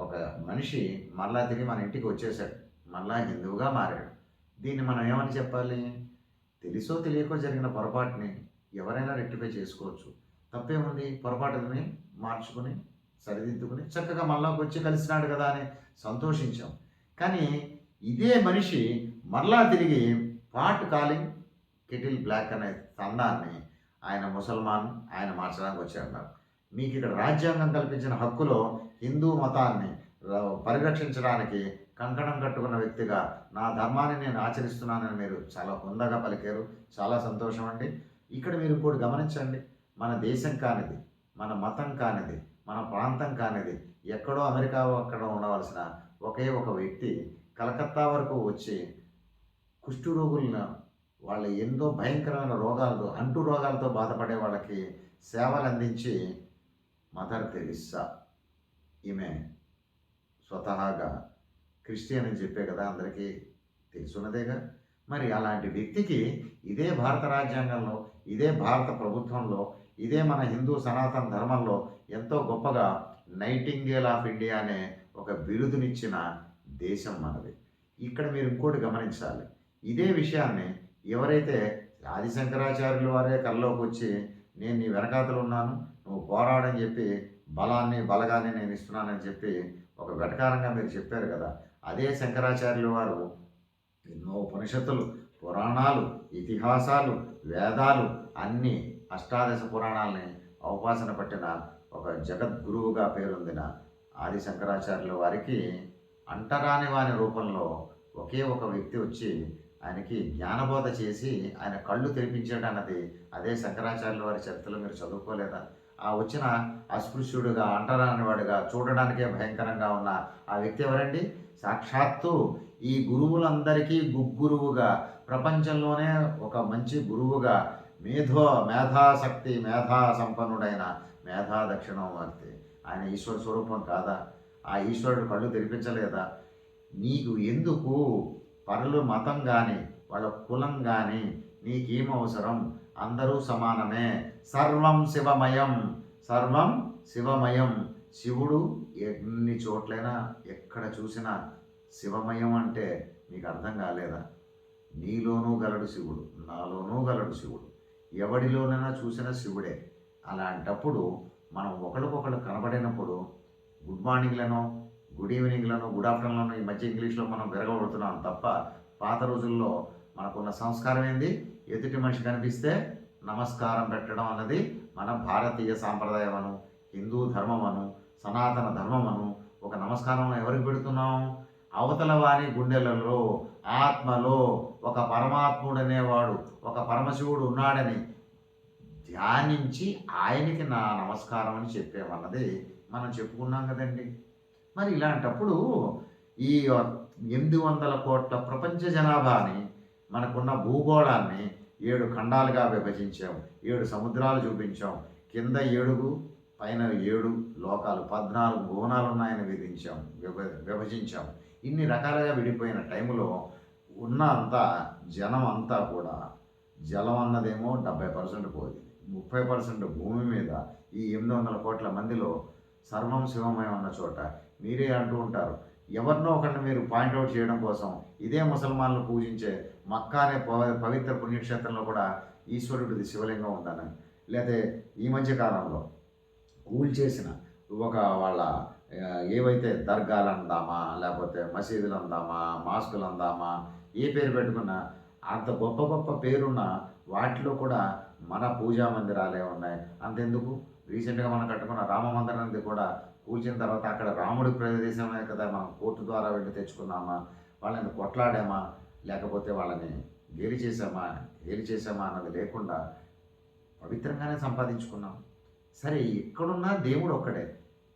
ఒక మనిషి మళ్ళా తిరిగి మన ఇంటికి వచ్చేసాడు, మళ్ళా హిందువుగా మారాడు. దీన్ని మనం ఏమని చెప్పాలి? తెలుసో తెలియకో జరిగిన పొరపాటుని ఎవరైనా రెక్టిఫై చేసుకోవచ్చు. తప్పేముంది? పొరపాటుని మార్చుకుని సరిదిద్దుకుని చక్కగా మళ్ళాకి వచ్చి కలిసినాడు కదా అని సంతోషించాం. కానీ ఇదే మనిషి మళ్ళా తిరిగి పాట్ కాలింగ్ కెటిల్ బ్లాక్ అనే తండాన్ని ఆయన ముసల్మాన్, ఆయన మార్చడానికి వచ్చాడు. మీకు ఇక్కడ రాజ్యాంగం కల్పించిన హక్కులో హిందూ మతాన్ని పరిరక్షించడానికి కంకణం కట్టుకున్న వ్యక్తిగా నా ధర్మాన్ని నేను ఆచరిస్తున్నానని మీరు చాలా హుందాగా పలికారు. చాలా సంతోషం అండి. ఇక్కడ మీరు ఇంకోటి గమనించండి. మన దేశం కానిది, మన మతం కానిది, మన ప్రాంతం కానిది, ఎక్కడో అమెరికా అక్కడ ఉండవలసిన ఒకే ఒక వ్యక్తి కలకత్తా వరకు వచ్చి కుష్ఠరోగులను, వాళ్ళ ఎన్నో భయంకరమైన రోగాలతో, అంటు రోగాలతో బాధపడే వాళ్ళకి సేవలు అందించి మదర్ తెరిస్సా, ఈమె స్వతహాగా క్రిస్టియన్ అని చెప్పే కదా అందరికీ తెలుసున్నదేగా. మరి అలాంటి వ్యక్తికి ఇదే భారత రాజ్యాంగంలో, ఇదే భారత ప్రభుత్వంలో, ఇదే మన హిందూ సనాతన ధర్మంలో ఎంతో గొప్పగా నైటింగేల్ ఆఫ్ ఇండియా అనే ఒక బిరుదునిచ్చిన దేశం మనది. ఇక్కడ మీరు ఇంకోటి గమనించాలి. ఇదే విషయాన్ని ఎవరైతే ఆదిశంకరాచార్యుల వారే కల్లోకి వచ్చి నేను నీ వెనకాతలు ఉన్నాను, నువ్వు పోరాడని చెప్పి బలగాన్ని నేను ఇస్తున్నానని చెప్పి ఒక వెటకారంగా మీరు చెప్పారు కదా, అదే శంకరాచార్యుల వారు ఎన్నో ఉపనిషత్తులు, పురాణాలు, ఇతిహాసాలు, వేదాలు అన్నీ అష్టాదశ పురాణాలని అవపాసన పట్టిన ఒక జగద్గురువుగా పేరొందిన ఆది శంకరాచార్యుల వారికి అంటరాని వాని రూపంలో ఒకే ఒక వ్యక్తి వచ్చి ఆయనకి జ్ఞానబోధ చేసి ఆయన కళ్ళు తెరిపించాడు అన్నది అదే శంకరాచార్యుల వారి చరిత్రలో మీరు చదువుకోలేదా? ఆ వచ్చిన అస్పృశ్యుడుగా, అంటరానివాడుగా, చూడడానికే భయంకరంగా ఉన్న ఆ వ్యక్తి ఎవరండి? సాక్షాత్తు ఈ గురువులందరికీ గురువుగా, ప్రపంచంలోనే ఒక మంచి గురువుగా, మేధా సంపన్నుడైన మేధా దక్షిణామూర్తి ఆయన ఈశ్వర స్వరూపం కాదా? ఆ ఈశ్వరుడు కళ్ళు తెరిపించలేదా? నీకు ఎందుకు పరుల మతం కానీ వాళ్ళ కులం కానీ నీకేం అవసరం? అందరూ సమానమే. సర్వం శివమయం. శివుడు ఎన్ని చోట్లైనా ఎక్కడ చూసినా శివమయం అంటే మీకు అర్థం కాలేదా? నీలోనూ గలడు శివుడు, నాలోనూ గలడు శివుడు, ఎవడిలోనైనా చూసిన శివుడే. అలాంటప్పుడు మనం ఒకరికొకరు కనబడినప్పుడు గుడ్ మార్నింగ్లను, గుడ్ ఈవినింగ్లను, గుడ్ ఆఫ్టర్నూన్లను ఈ మధ్య ఇంగ్లీష్లో మనం విరగబడుతున్నాం తప్ప పాత రోజుల్లో మనకున్న సంస్కారం ఏంది? ఎదుటి మనిషి కనిపిస్తే నమస్కారం పెట్టడం అన్నది మన భారతీయ సాంప్రదాయం హిందూ ధర్మం సనాతన ధర్మం ఒక నమస్కారం ఎవరికి పెడుతున్నాం? అవతల వారి గుండెలలో ఆత్మలో ఒక పరమాత్ముడు అనేవాడు, ఒక పరమశివుడు ఉన్నాడని ధ్యానించి ఆయనకి నా నమస్కారం అని చెప్పేమన్నది మనం చెప్పుకున్నాం కదండి. మరి ఇలాంటప్పుడు ఈ 800 కోట్ల ప్రపంచ జనాభాని, మనకున్న భూగోళాన్ని 7 ఖండాలుగా విభజించాం, 7 సముద్రాలు చూపించాం, కింద 7 పైన 7 లోకాలు, 14 భువనాలు ఉన్నాయని విభజించాం. ఇన్ని రకాలుగా విడిపోయిన టైంలో ఉన్న జనం అంతా కూడా జలం అన్నదేమో 70% పోయింది, 30% భూమి మీద ఈ 800 కోట్ల మందిలో సర్వం శివమయం ఉన్న చోట మీరే అంటూ ఉంటారు, ఎవరినో ఒకరిని మీరు పాయింట్అవుట్ చేయడం కోసం ఇదే ముసల్మాన్లు పూజించే మక్కా అనే పవిత్ర పుణ్యక్షేత్రంలో కూడా ఈశ్వరుడిది శివలింగం ఉందని, లేకపోతే ఈ మధ్య కాలంలో కూల్చేసిన ఒక వాళ్ళ ఏవైతే దర్గాలు అందామా, లేకపోతే మసీదులు అందామా, మాస్కులు అందామా, ఏ పేరు పెట్టుకున్నా అంత గొప్ప గొప్ప పేరున్న వాటిలో కూడా మన పూజా మందిరాలే ఉన్నాయి. అంతెందుకు, రీసెంట్గా మనం కట్టుకున్న రామ మందిరాన్ని కూడా కూల్చిన తర్వాత అక్కడ రాముడి ప్రదేశమే కదా, మనం కోర్టు ద్వారా వెళ్ళి తెచ్చుకున్నామా, వాళ్ళని కొట్లాడామా, లేకపోతే వాళ్ళని గేలి చేసామా అన్నది లేకుండా పవిత్రంగానే సంపాదించుకున్నాం. సరే, ఇక్కడున్న దేవుడు ఒక్కడే,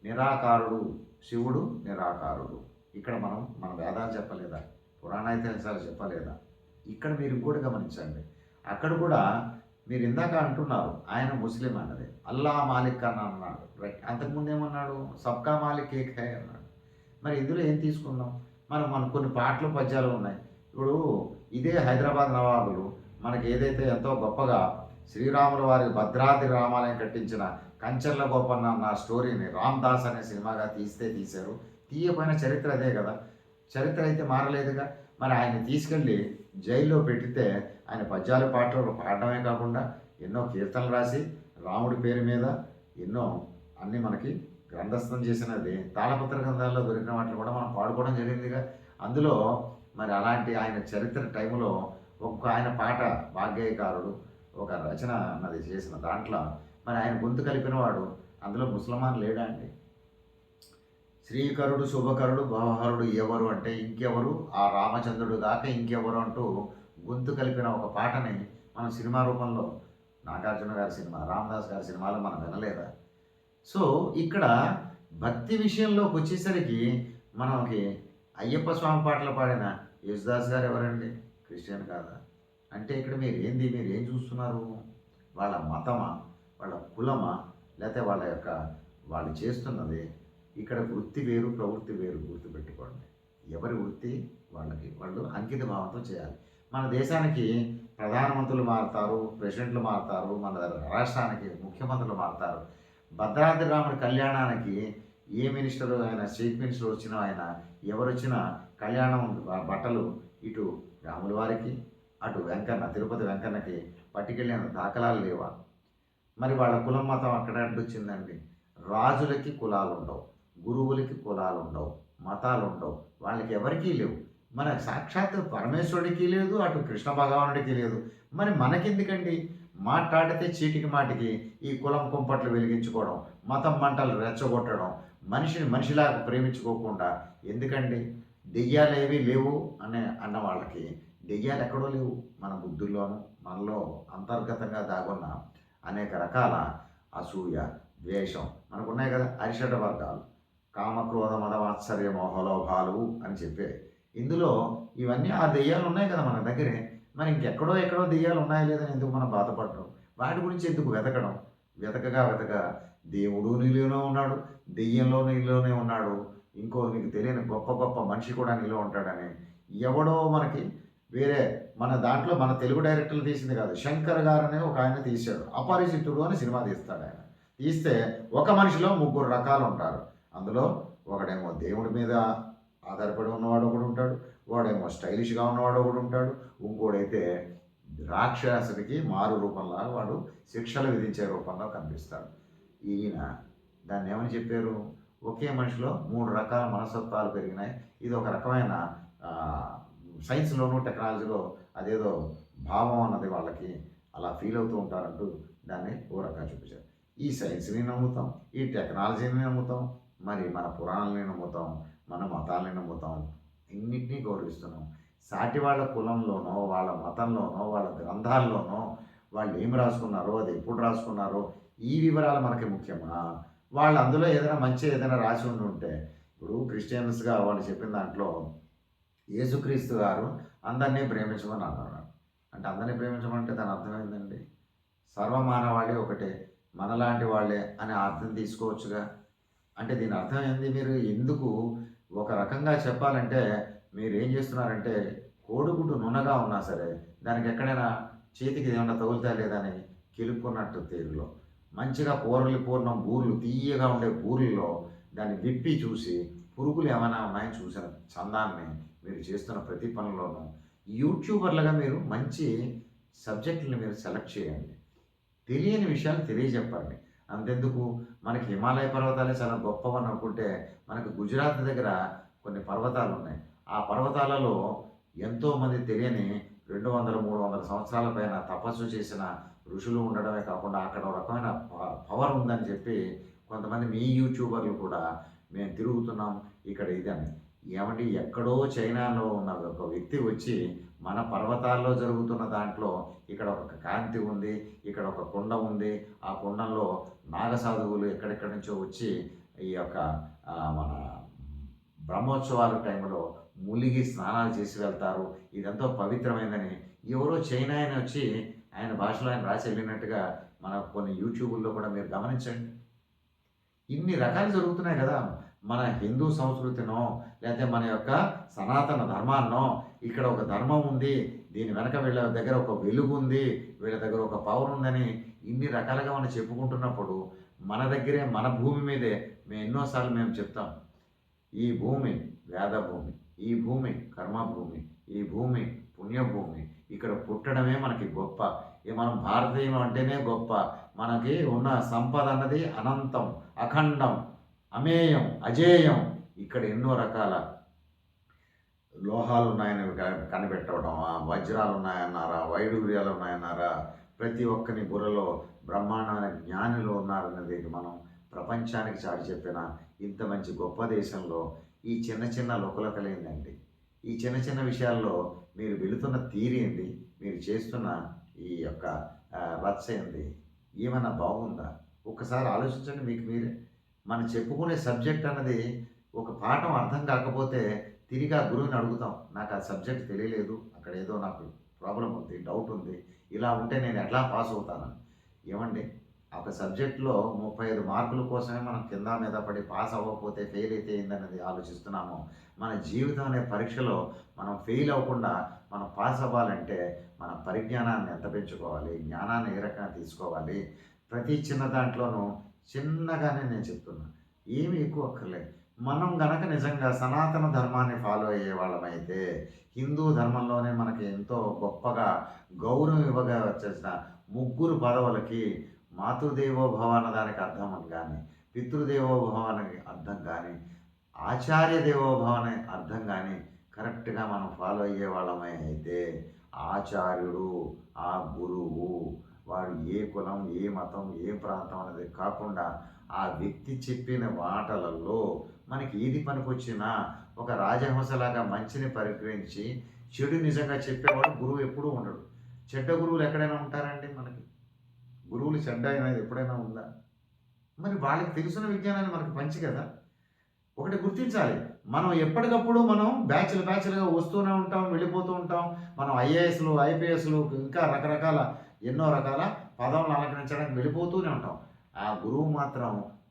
నిరాకారుడు శివుడు, నిరాకారుడు. ఇక్కడ మన వేదాలు చెప్పలేదా, పురాణ ఇతిహాసాలు చెప్పలేదా? ఇక్కడ మీరు ఇంకోటి గమనించండి, అక్కడ కూడా మీరు ఇందాక అంటున్నారు ఆయన ముస్లిం అన్నది, అల్లా మాలిక్ అని అన్నాడు, రైట్. అంతకుముందు ఏమన్నాడు? సబ్కా మాలిక్ ఏక్ హై అన్నాడు. మరి ఇందులో ఏం తీసుకుందాం? మన కొన్ని పాటలు పద్యాలు ఉన్నాయి. ఇప్పుడు ఇదే హైదరాబాద్ నవాబులు మనకి ఏదైతే ఎంతో గొప్పగా శ్రీరాముల వారి భద్రాద్రి రామాలయం కట్టించిన కంచర్ల గోపన్న అన్న స్టోరీని రామ్ దాస్ అనే సినిమాగా తీశారు. తీయపోయిన చరిత్ర అదే కదా, చరిత్ర అయితే మారలేదుగా. మరి ఆయన తీసుకెళ్ళి జైల్లో పెట్టితే ఆయన పద్యాలు పాటలు పాడడమే కాకుండా ఎన్నో కీర్తనలు రాసి రాముడి పేరు మీద ఎన్నో అన్నీ మనకి గ్రంథస్థం చేసినది తాళపత్ర గ్రంథాల్లో దొరికిన వాటిని కూడా మనం పాడుకోవడం జరిగిందిగా. అందులో మరి అలాంటి ఆయన చరిత్ర టైంలో ఆయన పాట వాగ్గేయకారుడు ఒక రచన అన్నది చేసిన దాంట్లో మరి ఆయన గొంతు కలిపినవాడు అందులో ముసల్మాన్ లేడా అండి? శ్రీకరుడు శుభకరుడు భవహరుడు ఎవరు అంటే ఇంకెవరు, ఆ రామచంద్రుడు దాకా ఇంకెవరు అంటూ గొంతు కలిపిన ఒక పాటని మనం సినిమా రూపంలో నాగార్జున గారి సినిమా, రామదాస్ గారి సినిమాలో మనం వినలేదా? సో ఇక్కడ భక్తి విషయంలోకి వచ్చేసరికి మనకి అయ్యప్ప స్వామి పాటలు పాడిన యేసుదాస్ గారు ఎవరండి? క్రిస్టియన్ కాదా? అంటే ఇక్కడ మీరు ఏం చూస్తున్నారు? వాళ్ళ మతమా, వాళ్ళ కులమా, లేకపోతే వాళ్ళు చేస్తున్నది? ఇక్కడ వృత్తి వేరు, ప్రవృత్తి వేరు, గుర్తుపెట్టుకోండి. ఎవరి వృత్తి వాళ్ళు అంకిత భావంతో చేయాలి. మన దేశానికి ప్రధానమంత్రులు మారుతారు, ప్రెసిడెంట్లు మారుతారు, మన రాష్ట్రానికి ముఖ్యమంత్రులు మారుతారు. భద్రాద్రి రాముడి కళ్యాణానికి ఏ మినిస్టర్ అయినా, స్టేట్ మినిస్టర్ వచ్చినా ఆయన ఎవరు వచ్చినా కళ్యాణం బట్టలు ఇటు రాముల వారికి అటు తిరుపతి వెంకన్నకి పట్టుకెళ్ళిన దాఖలాలు లేవా? మరి వాళ్ళ కులం మతం అక్కడ అడ్డొచ్చిందండి. రాజులకి కులాలు ఉండవు, గురువులకి కులాలు ఉండవు, మతాలు ఉండవు, వాళ్ళకి ఎవరికీ లేవు. మన సాక్షాత్ పరమేశ్వరుడికి లేదు, అటు కృష్ణ భగవానుడికి లేదు. మరి మనకెందుకండి మాట్లాడితే చీటికి మాటికి ఈ కులం కుంపట్లు వెలిగించుకోవడం, మతం మంటలు రెచ్చగొట్టడం, మనిషిలాగా ప్రేమించుకోకుండా ఎందుకండి? దెయ్యాలు ఏవి లేవు అన్న వాళ్ళకి దెయ్యాలు ఎక్కడో లేవు. మన బుద్ధుల్లోనూ మనలో అంతర్గతంగా దాగున్న అనేక రకాల అసూయ, ద్వేషం మనకున్నాయి కదా. అరిషట వర్గాలు, కామక్రోధ మద మాత్సర్య మోహలోభాలు అని చెప్పే ఇందులో ఇవన్నీ ఆ దెయ్యాలు ఉన్నాయి కదా మన దగ్గరే. మరి ఎక్కడో దెయ్యాలు ఉన్నాయా లేదని ఎందుకు మనం బాధపడడం? వాటి గురించి ఎందుకు వెతకగా దేవుడు నీలోనే ఉన్నాడు, దెయ్యంలో నీలోనే ఉన్నాడు, ఇంకో నీకు తెలియని గొప్ప గొప్ప మనిషి కూడా నీలో ఉంటాడని ఎవడో మనకి వేరే మన దాంట్లో మన తెలుగు డైరెక్టర్లు తీసింది కాదు, శంకర్ గారు అనే ఒక ఆయన తీశాడు. అపరిచితుడు అని సినిమా తీస్తాడు. ఆయన తీస్తే ఒక మనిషిలో 3 రకాలు ఉంటారు. అందులో ఒకడేమో దేవుడి మీద ఆధారపడి ఉన్నవాడు ఒకడు ఉంటాడు, వాడేమో స్టైలిష్గా ఉన్నవాడు ఒకడు ఉంటాడు, ఇంకోడైతే రాక్షసుడికి మారు రూపంలో వాడు శిక్షలు విధించే రూపంలో కనిపిస్తాడు. ఈయన దాన్ని ఏమని చెప్పారు, ఒకే మనిషిలో 3 రకాల మనస్తత్వాలు పెరిగినాయి. ఇది ఒక రకమైన సైన్స్లోను టెక్నాలజీలో అదేదో భావం అన్నది వాళ్ళకి అలా ఫీల్ అవుతూ ఉంటారంటూ దాన్ని ఓ రకంగా చూపించారు. ఈ సైన్స్ని నమ్ముతాం, ఈ టెక్నాలజీని నమ్ముతాం, మరి మన పురాణాలని నమ్ముతాం, మన మతాలని నమ్ముతాం, ఇన్నిటినీ గౌరవిస్తున్నాం. సాటి వాళ్ళ కులంలోనో వాళ్ళ మతంలోనో వాళ్ళ గ్రంథాల్లోనో వాళ్ళు ఏం రాసుకున్నారో అది ఎప్పుడు రాసుకున్నారో ఈ వివరాలు మనకి ముఖ్యమా? వాళ్ళు అందులో ఏదైనా మంచి ఏదైనా రాసి ఉంటే, ఇప్పుడు క్రిస్టియన్స్గా వాళ్ళు చెప్పిన దాంట్లో యేసుక్రీస్తు గారు అందరినీ ప్రేమించమని అన్నారు. అంటే అందరినీ ప్రేమించమంటే దాని అర్థం ఏంటండి? సర్వమానవాళి ఒకటే, మనలాంటి వాళ్ళే అనే అర్థం తీసుకోవచ్చుగా. అంటే దీని అర్థం ఏంది? మీరు ఎందుకు ఒక రకంగా చెప్పాలంటే మీరు ఏం చేస్తున్నారంటే, కోడిగుడ్డు నున్నగా ఉన్నా సరే దానికి ఎక్కడైనా చేతికి ఏమన్నా తగులుతా లేదని కిలుక్కున్నట్టు తీరులో మంచిగా కూరలు పూర్ణం బూర్లు తీయగా ఉండే బూర్లలో దాన్ని విప్పి చూసి పురుగులు ఏమైనా ఉన్నాయని చూసిన చందాన్ని మీరు చేస్తున్న ప్రతి పనుల్లోనూ యూట్యూబర్లుగా మీరు మంచి సబ్జెక్టులను మీరు సెలెక్ట్ చేయండి. తెలియని విషయాలు తెలియజెప్పండి. అంతెందుకు, మనకి హిమాలయ పర్వతాలే చాలా గొప్పవని అనుకుంటే మనకు గుజరాత్ దగ్గర కొన్ని పర్వతాలు ఉన్నాయి. ఆ పర్వతాలలో ఎంతోమంది తెలియని 200, 300 సంవత్సరాల పైన తపస్సు చేసిన ఋషులు ఉండడమే కాకుండా అక్కడ ఒక రకమైన పవర్ ఉందని చెప్పి కొంతమంది మీ యూట్యూబర్లు కూడా మేము తిరుగుతున్నాం ఇక్కడ ఇదని. ఏమంటే ఎక్కడో చైనాలో ఉన్న ఒక వ్యక్తి వచ్చి మన పర్వతాల్లో జరుగుతున్న దాంట్లో ఇక్కడ ఒక కాంతి ఉంది, ఇక్కడ ఒక కొండ ఉంది, ఆ కొండంలో నాగసాధువులు ఎక్కడెక్కడి నుంచో వచ్చి ఈ యొక్క మన బ్రహ్మోత్సవాల టైంలో ములిగి స్నానాలు చేసి వెళ్తారు, ఇదంతా పవిత్రమైందని ఎవరో చైనా ఆయన వచ్చి ఆయన భాషలో ఆయన రాసి వెళ్ళినట్టుగా మన కొన్ని యూట్యూబుల్లో కూడా మీరు గమనించండి. ఇన్ని రకాలు జరుగుతున్నాయి కదా. మన హిందూ సంస్కృతినో లేకపోతే మన యొక్క సనాతన ధర్మాన్నో ఇక్కడ ఒక ధర్మం ఉంది, దీని వెనక వీళ్ళ దగ్గర ఒక వెలుగు ఉంది, వీళ్ళ దగ్గర ఒక పవర్ ఉందని ఇన్ని రకాలుగా మనం చెప్పుకుంటున్నప్పుడు మన దగ్గరే మన భూమి మీదే మేము ఎన్నోసార్లు మేము చెప్తాం, ఈ భూమి వేదభూమి, ఈ భూమి కర్మభూమి, ఈ భూమి పుణ్యభూమి, ఇక్కడ పుట్టడమే మనకి గొప్ప, మనం భారతీయం అంటేనే గొప్ప, మనకి ఉన్న సంపద అన్నది అనంతం, అఖండం, అమేయం, అజేయం. ఇక్కడ ఎన్నో రకాల లోహాలు ఉన్నాయని కనిపెట్టడం, వజ్రాలు ఉన్నాయన్నారా, వైడూర్యాలు ఉన్నాయన్నారా, ప్రతి ఒక్కని బుర్రలో బ్రహ్మాండమైన జ్ఞానులు ఉన్నారన్నది మనం ప్రపంచానికి చాటి చెప్పిన ఇంత మంచి గొప్ప దేశంలో ఈ చిన్న చిన్న లోకలకలేందండి. ఈ చిన్న చిన్న విషయాల్లో మీరు వెళుతున్న తీరి ఏంది, మీరు చేస్తున్న ఈ యొక్క రచ్చ ఏంది, ఏమన్నా బాగుందా? ఒక్కసారి ఆలోచించండి మీకు మీరే. మనం చెప్పుకునే సబ్జెక్ట్ అన్నది ఒక పాఠం అర్థం కాకపోతే తిరిగి ఆ గురువుని అడుగుతాం, నాకు ఆ సబ్జెక్ట్ తెలియలేదు, అక్కడ ఏదో నాకు ప్రాబ్లం ఉంది, డౌట్ ఉంది, ఇలా ఉంటే నేను ఎట్లా పాస్ అవుతాను? ఏమండి, ఒక సబ్జెక్ట్లో 35 మార్కుల కోసమే మనం కింద మీద పడి పాస్ అవ్వకపోతే ఫెయిల్ అయితే ఏందన్నది ఆలోచిస్తున్నాము. మన జీవితం అనే పరీక్షలో మనం ఫెయిల్ అవ్వకుండా మనం పాస్ అవ్వాలంటే మన పరిజ్ఞానాన్ని ఎంత పెంచుకోవాలి, జ్ఞానాన్ని ఏ రకంగా తీసుకోవాలి, ప్రతి చిన్న దాంట్లోనూ చిన్నగానే నేను చెప్తున్నా, ఏమి ఎక్కువ అక్కర్లేదు. మనం గనక నిజంగా సనాతన ధర్మాన్ని ఫాలో అయ్యే వాళ్ళమైతే హిందూ ధర్మంలోనే మనకి ఎంతో గొప్పగా గౌరవం ఇవ్వగా వచ్చేసిన 3 పదవులకి మాతృదేవోభవ అన్న దానికి అర్థం అని కానీ, పితృదేవోభవ అనే అర్థం కానీ, ఆచార్య దేవోభవ అనే అర్థం కానీ కరెక్ట్గా మనం ఫాలో అయ్యే వాళ్ళమే అయితే ఆచార్యుడు, ఆ గురువు, వాడు ఏ కులం, ఏ మతం, ఏ ప్రాంతం అనేది కాకుండా ఆ వ్యక్తి చెప్పిన మాటలలో మనకి ఏది పనికొచ్చినా ఒక రాజహంసలాగా మంచిని పరిగ్రహించి చెడు నిజంగా చెప్పేవాడు గురువు ఎప్పుడూ ఉండడు. చెడ్డ గురువులు ఎక్కడైనా ఉంటారండి? మనకి గురువులు చెడ్డ అనేది ఎప్పుడైనా ఉందా? మరి వాళ్ళకి తెలిసిన విజ్ఞానాన్ని మనకు పంచి కదా. ఒకటి గుర్తించాలి, మనం ఎప్పటికప్పుడు మనం బ్యాచ్లుగా వస్తూనే ఉంటాం, వెళ్ళిపోతూ ఉంటాం. మనం ఐఏఎస్లు, ఐపీఎస్లు, ఇంకా రకరకాల ఎన్నో రకాల పదవులను అలంకరించడానికి వెళ్ళిపోతూనే ఉంటాం. ఆ గురువు మాత్రం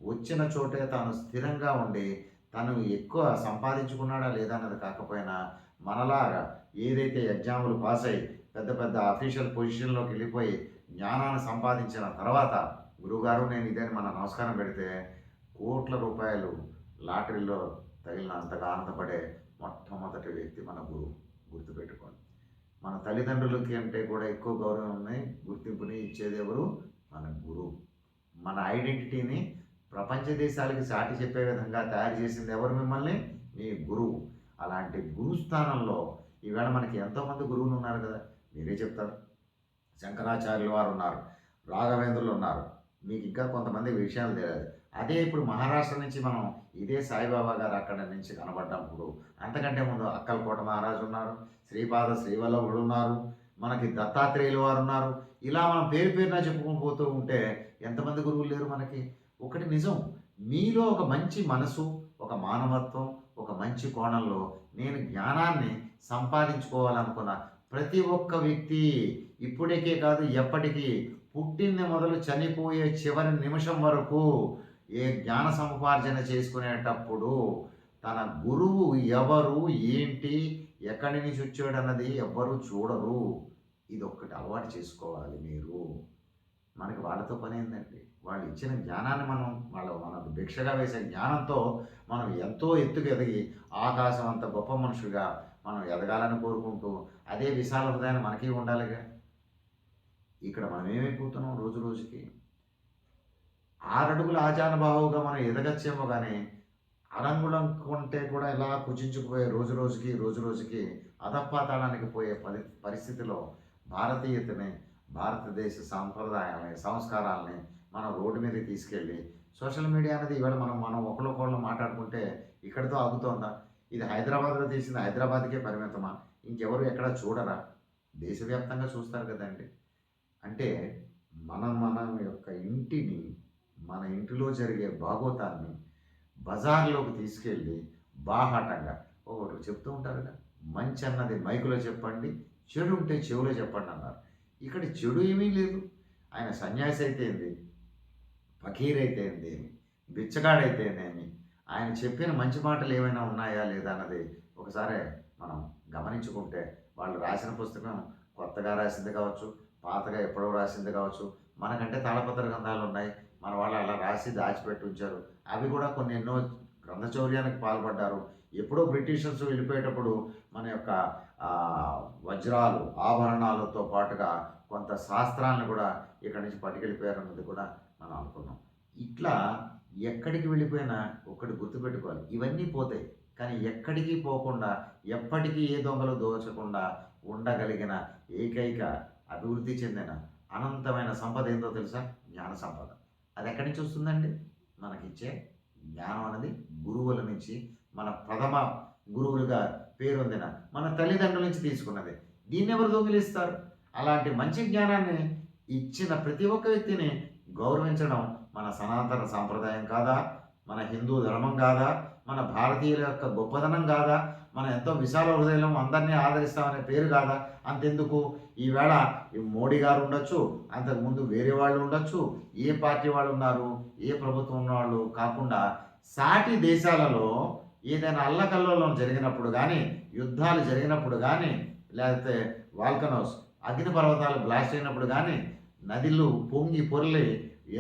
వచ్చిన చోటే తాను స్థిరంగా ఉండి తను ఎక్కువ సంపాదించుకున్నాడా లేదా అన్నది కాకపోయినా మనలాగా ఏదైతే ఎగ్జాములు పాస్ అయ్యి పెద్ద పెద్ద అఫీషియల్ పొజిషన్లోకి వెళ్ళిపోయి జ్ఞానాన్ని సంపాదించిన తర్వాత గురువుగారు నేను ఇదని మన నమస్కారం పెడితే కోట్ల రూపాయలు లాటరీలో తగిలినంతగా ఆనందపడే మొట్టమొదటి వ్యక్తి మన గురువు. గుర్తుపెట్టుకోండి. మన తల్లిదండ్రులకి అంటే కూడా ఎక్కువ గౌరవాన్ని, గుర్తింపుని ఇచ్చేది ఎవరు? మన గురువు. మన ఐడెంటిటీని ప్రపంచ దేశాలకి చాటి చెప్పే విధంగా తయారు చేసింది ఎవరు మిమ్మల్ని? మీ గురువు. అలాంటి గురు స్థానంలో ఈవేళ మనకి ఎంతోమంది గురువులు ఉన్నారు కదా, మీరే చెప్తారు. శంకరాచార్యుల వారు ఉన్నారు, రాఘవేంద్రులు ఉన్నారు, మీకు ఇంకా కొంతమంది విషయాలు తెలియదు. అదే ఇప్పుడు మహారాష్ట్ర నుంచి మనం ఇదే సాయిబాబా గారు అక్కడ నుంచి కనబడ్డప్పుడు, అంతకంటే ముందు అక్కలకోట మహారాజు ఉన్నారు, శ్రీపాద శ్రీవల్లభుడు ఉన్నారు, మనకి దత్తాత్రేయులు వారు ఉన్నారు. ఇలా మనం పేరు పేరున చెప్పుకొని పోతూ ఉంటే ఎంతమంది గురువులు లేరు మనకి. ఒకటి నిజం, మీలో ఒక మంచి మనసు, ఒక మానవత్వం, ఒక మంచి కోణంలో నేను జ్ఞానాన్ని సంపాదించుకోవాలనుకున్న ప్రతి ఒక్క వ్యక్తి ఇప్పటికే కాదు ఎప్పటికీ, పుట్టింది మొదలు చనిపోయే చివరి నిమిషం వరకు ఏ జ్ఞాన సముపార్జన చేసుకునేటప్పుడు తన గురువు ఎవరు, ఏంటి, ఎక్కడి నుంచి వచ్చాడు అన్నది ఎవ్వరూ చూడరు. ఇది ఒక్కటి అలవాటు చేసుకోవాలి మీరు. మనకి వాళ్ళతో పని ఏంటండి? వాళ్ళు ఇచ్చిన జ్ఞానాన్ని మనకు భిక్షగా వేసే జ్ఞానంతో మనం ఎంతో ఎత్తుకు ఎదిగి ఆకాశం అంత గొప్ప మనుషులుగా మనం ఎదగాలని కోరుకుంటూ అదే విశాల హృదయాన్ని మనకి ఉండాలిగా. ఇక్కడ మనం ఏమైపోతున్నాం రోజు రోజుకి? 6 అడుగుల ఆజానుబాహువుగా మనం ఎదగచ్చేమో కానీ అరంగుళం కంటే కూడా ఇలా కుచించుకుపోయే రోజు రోజుకి అధపాతాళానికి పోయే పరిస్థితిలో భారతీయతని, భారతదేశ సాంప్రదాయాలని, సంస్కారాలని మనం రోడ్డు మీదకి తీసుకెళ్ళి సోషల్ మీడియా అనేది ఇవాళ మనం ఒకళ్ళొకళ్ళు మాట్లాడుకుంటే ఇక్కడితో ఆగుతోందా? ఇది హైదరాబాద్లో తీసింది హైదరాబాద్కే పరిమితమా? ఇంకెవరు ఎక్కడ చూడరా? దేశవ్యాప్తంగా చూస్తారు కదండి. అంటే మన యొక్క ఇంటిని, మన ఇంటిలో జరిగే భాగోతాన్ని బజార్లోకి తీసుకెళ్ళి బాహాటంగా ఒకరు చెప్తూ ఉంటారు కదా, మంచి అన్నది మైకులో చెప్పండి, చెడు ఉంటే చెవులో చెప్పండి అన్నారు. ఇక్కడ చెడు ఏమీ లేదు. ఆయన సన్యాసి అయితే ఏంది, ఫకీర్ అయితే ఏంది, బిచ్చగాడైతేనేమి, ఆయన చెప్పిన మంచి మాటలు ఏమైనా ఉన్నాయా లేదా అన్నది ఒకసారి మనం గమనించుకుంటే, వాళ్ళు రాసిన పుస్తకం కొత్తగా రాసింది కావచ్చు, పాతగా ఎప్పుడో రాసింది కావచ్చు, మనకంటే తాళపత్ర గ్రంథాలు ఉన్నాయి, మన వాళ్ళు అలా రాసి దాచిపెట్టి ఉంచారు. అవి కూడా కొన్ని ఎన్నో గ్రంథచౌర్యానికి పాల్పడ్డారు. ఎప్పుడో బ్రిటిషర్స్ వెళ్ళిపోయేటప్పుడు మన యొక్క వజ్రాలు, ఆభరణాలతో పాటుగా కొంత శాస్త్రాలను కూడా ఇక్కడి నుంచి పట్టుకెళ్ళిపోయారన్నది కూడా మనం అనుకున్నాం. ఇట్లా ఎక్కడికి వెళ్ళిపోయినా ఒక్కటి గుర్తుపెట్టుకోవాలి, ఇవన్నీ పోతాయి. కానీ ఎక్కడికి పోకుండా, ఎప్పటికీ ఏ దొంగలు దోచకుండా ఉండగలిగిన ఏకైక అభివృద్ధి చెందిన అనంతమైన సంపద ఏందో తెలుసా? జ్ఞాన సంపద. అది ఎక్కడి నుంచి వస్తుందండి? మనకిచ్చే జ్ఞానం అనేది గురువుల నుంచి, మన ప్రథమ గురువులుగా పేరొందిన మన తల్లిదండ్రుల నుంచి తీసుకున్నది. దీన్ని ఎవరు దొంగిలిస్తారు? అలాంటి మంచి జ్ఞానాన్ని ఇచ్చిన ప్రతి ఒక్క వ్యక్తిని గౌరవించడం మన సనాతన సాంప్రదాయం కాదా? మన హిందూ ధర్మం కాదా? మన భారతీయుల యొక్క గొప్పదనం కాదా? మనం ఎంతో విశాల హృదయం, అందరినీ ఆదరిస్తామనే పేరు కాదా? అంతెందుకు, ఈవేళ మోడీ గారు ఉండొచ్చు, అంతకుముందు వేరే వాళ్ళు ఉండొచ్చు, ఏ పార్టీ వాళ్ళు ఉన్నారు, ఏ ప్రభుత్వం ఉన్నవాళ్ళు కాకుండా సాటి దేశాలలో ఏదైనా అల్లకల్లోలం జరిగినప్పుడు కానీ, యుద్ధాలు జరిగినప్పుడు కానీ, లేకపోతే వాల్కనోస్ అగ్ని పర్వతాలు బ్లాస్ట్ అయినప్పుడు కానీ, నదులు పొంగి పొర్లి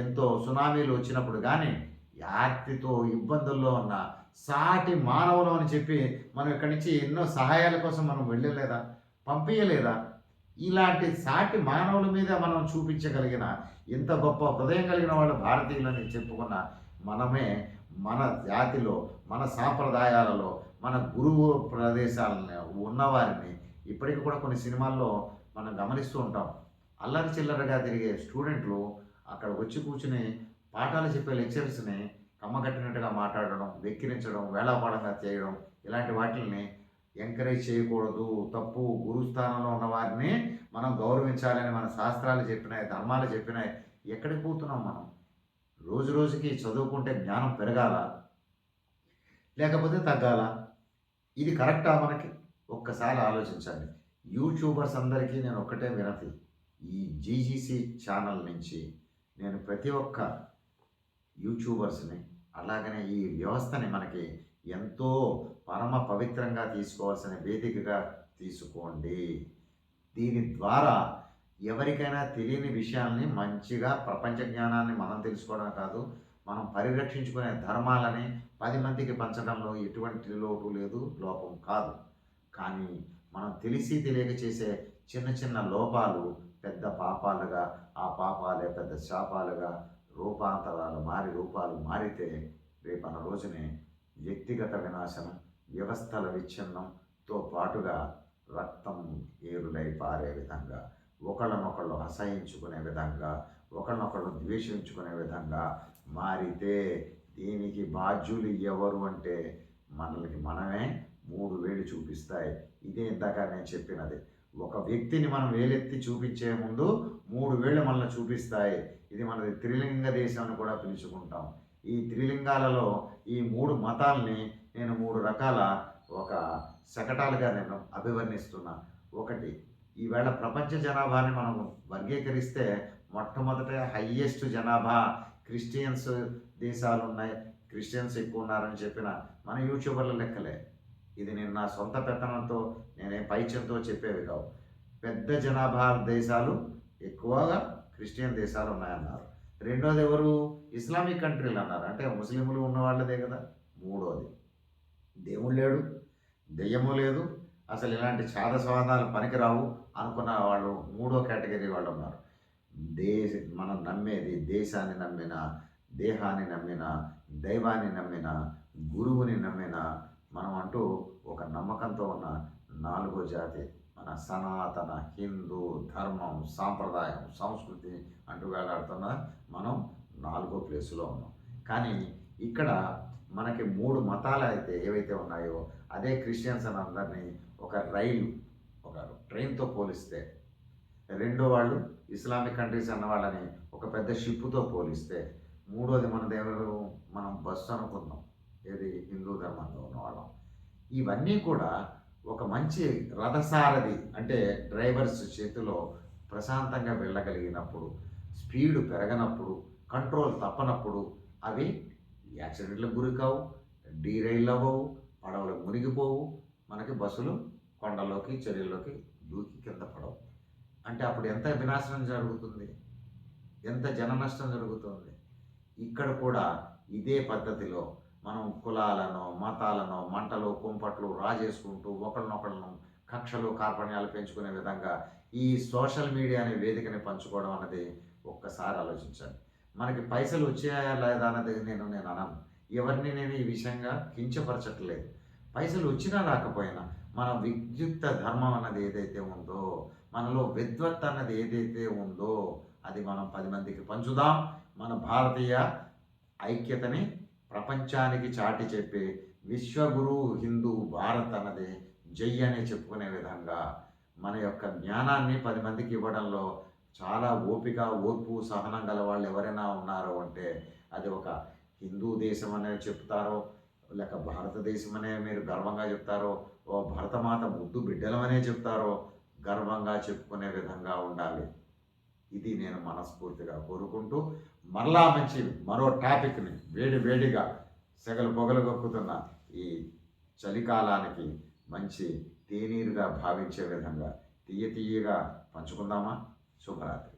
ఎంతో సునామీలు వచ్చినప్పుడు కానీ, ఆర్తితో ఇబ్బందుల్లో ఉన్న సాటి మానవులు అని చెప్పి మనం ఇక్కడి నుంచి ఎన్నో సహాయాల కోసం మనం వెళ్ళలేదా? పంపించలేదా? ఇలాంటి సాటి మానవుల మీద మనం చూపించగలిగిన ఇంత గొప్ప హృదయం కలిగిన వాళ్ళు భారతీయులని చెప్పుకున్న మనమే మన జాతిలో, మన సాంప్రదాయాలలో, మన గురువు ప్రదేశాలను ఉన్నవారిని ఇప్పటికీ కూడా కొన్ని సినిమాల్లో మనం గమనిస్తూ ఉంటాం. అల్లరి చిల్లరగా తిరిగే స్టూడెంట్లు అక్కడ వచ్చి కూర్చుని పాఠాలు చెప్పే లెక్చరర్స్ని కమ్మగట్టినట్టుగా మాట్లాడడం, వెక్కిరించడం, వేళాపాడంగా చేయడం, ఇలాంటి వాటిని ఎంకరేజ్ చేయకూడదు, తప్పు. గురుస్థానంలో ఉన్న వారిని మనం గౌరవించాలని మన శాస్త్రాలు చెప్పినాయి, ధర్మాలు చెప్పినాయి. ఎక్కడికి పోతున్నాం మనం? రోజు రోజుకి చదువుకుంటే జ్ఞానం పెరగాల, లేకపోతే తగ్గాల? ఇది కరెక్టా మనకి? ఒక్కసారి ఆలోచించండి. యూట్యూబర్స్ అందరికీ నేను ఒక్కటే వినతి, ఈ జీజీసీ ఛానల్ నుంచి నేను ప్రతి ఒక్క యూట్యూబర్స్ని, అలాగనే ఈ వ్యవస్థని మనకి ఎంతో పరమ పవిత్రంగా తీసుకోవాల్సిన వేదికగా తీసుకోండి. దీని ద్వారా ఎవరికైనా తెలియని విషయాల్ని మంచిగా, ప్రపంచ జ్ఞానాన్ని మనం తెలుసుకోవడం కాదు, మనం పరిరక్షించుకునే ధర్మాలని 10 మందికి పంచడంలో ఎటువంటి లోటు లేదు, లోపం కాదు. కానీ మనం తెలిసి తెలియక చేసే చిన్న చిన్న లోపాలు పెద్ద పాపాలుగా, ఆ పాపాలే పెద్ద శాపాలుగా రూపాలు మారితే రేపన్న రోజునే వ్యక్తిగత వినాశనం, వ్యవస్థల విచ్ఛిన్నంతో పాటుగా రక్తం ఏరులై పారే విధంగా, ఒకళ్ళనొకళ్ళు అసహించుకునే విధంగా, ఒకళ్ళనొకళ్ళు ద్వేషించుకునే విధంగా మారితే దీనికి బాధ్యులు ఎవరు అంటే మనమే 3 వేలు చూపిస్తాయి. ఇదే ఇందాక నేను చెప్పినది. ఒక వ్యక్తిని మనం వేలెత్తి చూపించే ముందు 3 వేళ్ళు మనల్ని చూపిస్తాయి. ఇది మనది త్రిలింగ దేశం అని కూడా పిలుచుకుంటాం. ఈ త్రిలింగాలలో ఈ 3 మతాల్ని నేను 3 రకాల ఒక శకటాలుగా నేను అభివర్ణిస్తున్నా. ఒకటి, ఈవేళ ప్రపంచ జనాభాని మనం వర్గీకరిస్తే మొట్టమొదట హయ్యెస్ట్ జనాభా క్రిస్టియన్స్ దేశాలు ఉన్నాయి, క్రిస్టియన్స్ ఎక్కువ ఉన్నారని చెప్పిన మన యూట్యూబర్ల లెక్కలే. ఇది నేను నా సొంత పెత్తనంతో నేనే పైచంతో చెప్పేవి కావు. పెద్ద జనాభా దేశాలు ఎక్కువగా క్రిస్టియన్ దేశాలు ఉన్నాయన్నారు. రెండోది ఎవరు? ఇస్లామిక్ కంట్రీలు అన్నారు. అంటే ముస్లింలు ఉన్న వాళ్ళదే కదా. మూడోది, దేవుడు లేడు, దెయ్యము లేదు, అసలు ఇలాంటి చాదస్వాదాలు పనికిరావు అనుకున్న వాళ్ళు మూడో కేటగిరీ వాళ్ళు ఉన్నారు. మనం నమ్మేది దేశాన్ని నమ్మిన, దేహాన్ని నమ్మిన, దైవాన్ని నమ్మిన, గురువుని నమ్మిన మనం అంటూ ఒక నమ్మకంతో ఉన్న 4వ జాతి మన సనాతన హిందూ ధర్మం, సాంప్రదాయం, సంస్కృతి అంటూ వేలాడుతున్న మనం 4వ ప్లేసులో ఉన్నాం. కానీ ఇక్కడ మనకి 3 మతాలు అయితే ఏవైతే ఉన్నాయో అదే క్రిస్టియన్స్ అని అందరినీ ఒక ట్రైన్తో పోలిస్తే, రెండో వాళ్ళు ఇస్లామిక్ కంట్రీస్ అన్న వాళ్ళని ఒక పెద్ద షిప్పుతో పోలిస్తే, మూడోది మన దేవుడు మనం బస్సు అనుకుందాం, ఏది హిందూ ధర్మంలో ఉన్నవాళ్ళం. ఇవన్నీ కూడా ఒక మంచి రథసారథి అంటే డ్రైవర్స్ చేతిలో ప్రశాంతంగా వెళ్ళగలిగినప్పుడు, స్పీడ్ పెరగనప్పుడు, కంట్రోల్ తప్పనప్పుడు అవి యాక్సిడెంట్లకు గురి కావు, డీరైల్ అవ్వవు, పడవలు మునిగిపోవు, మనకి బస్సులు కొండల్లోకి చర్యల్లోకి దూకి కింద పడవు. అంటే అప్పుడు ఎంత వినాశనం జరుగుతుంది, ఎంత జన నష్టం జరుగుతుంది. ఇక్కడ కూడా ఇదే పద్ధతిలో మనం కులాలను, మతాలను, మంటలు కుంపట్లు రాజేసుకుంటూ ఒకళ్ళనొకళ్ళను కక్షలు కార్పణ్యాలు పెంచుకునే విధంగా ఈ సోషల్ మీడియా అనే వేదికని పంచుకోవడం అన్నది ఒక్కసారి ఆలోచించాలి. మనకి పైసలు వచ్చాయా లేదా అన్నది నేను అనను. ఎవరిని నేను ఈ విషయంగా కించపరచట్లేదు. పైసలు వచ్చినా రాకపోయినా మన విద్యుక్త ధర్మం అన్నది ఏదైతే ఉందో, మనలో విద్వత్ అన్నది ఏదైతే ఉందో అది మనం 10 మందికి పంచుదాం. మన భారతీయ ఐక్యతని ప్రపంచానికి చాటి చెప్పి విశ్వగురు హిందూ భారత్ అన్నది జై అనే చెప్పుకునే విధంగా మన యొక్క జ్ఞానాన్ని 10 మందికి ఇవ్వడంలో చాలా ఓపిక, ఓర్పు, సహనం గల వాళ్ళు ఎవరైనా ఉన్నారో అంటే అది ఒక హిందూ దేశం అనే చెప్తారో, లేక భారతదేశం అనే మీరు గర్వంగా చెప్తారో, ఓ భరతమాత ముద్దు బిడ్డలమనే చెప్తారో గర్వంగా చెప్పుకునే విధంగా ఉండాలి. ఇది నేను మనస్ఫూర్తిగా కోరుకుంటూ మరలా మరో టాపిక్ని వేడిగా సెగలు పొగలు గొక్కుతున్న ఈ చలికాలానికి మంచి తేనీరుగా భావించే విధంగా తీయగా పంచుకుందామా? శుభరాత్రి.